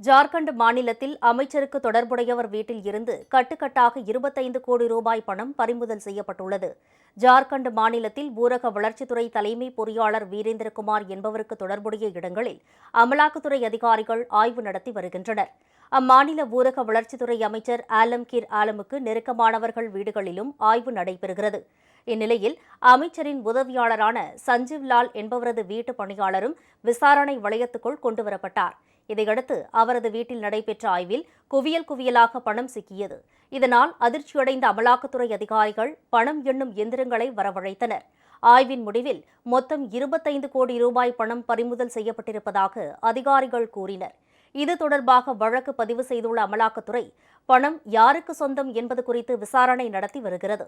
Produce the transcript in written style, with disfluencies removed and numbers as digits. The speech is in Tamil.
ஜார்க்கண்ட் மாநிலத்தில் அமைச்சருக்கு தொடர்புடையவர் வீட்டில் இருந்து கட்டுக்கட்டாக 25 கோடி ரூபாய் பணம் பறிமுதல் செய்யப்பட்டுள்ளது. ஜார்க்கண்ட் மாநிலத்தில் ஊரக வளர்ச்சித்துறை தலைமை பொறியாளர் வீரேந்திரகுமார் என்பவருக்கு தொடர்புடைய இடங்களில் அமலாக்கத்துறை அதிகாரிகள் ஆய்வு நடத்தி வருகின்றனர். அம்மாநில ஊரக வளர்ச்சித்துறை அமைச்சர் ஆலம்கீர் ஆலமுக்கு நெருக்கமானவர்கள் வீடுகளிலும் ஆய்வு நடைபெறுகிறது. இந்நிலையில் அமைச்சரின் உதவியாளரான சஞ்சீவ் லால் என்பவரது வீட்டு பணியாளரும் விசாரணை வளையத்துக்குள் கொண்டுவரப்பட்டார். இதையடுத்து அவரது வீட்டில் நடைபெற்ற ஆய்வில் குவியல் குவியலாக பணம் சிக்கியது. இதனால் அதிர்ச்சியடைந்த அமலாக்கத்துறை அதிகாரிகள் பணம் எண்ணும் எந்திரங்களை வரவழைத்தனர். ஆய்வின் முடிவில் மொத்தம் 25 கோடி ரூபாய் பணம் பறிமுதல் செய்யப்பட்டிருப்பதாக அதிகாரிகள் கூறினர். இது தொடர்பாக வழக்கு பதிவு செய்துள்ள அமலாக்கத்துறை பணம் யாருக்கு சொந்தம் என்பது குறித்து விசாரணை நடத்தி வருகிறது.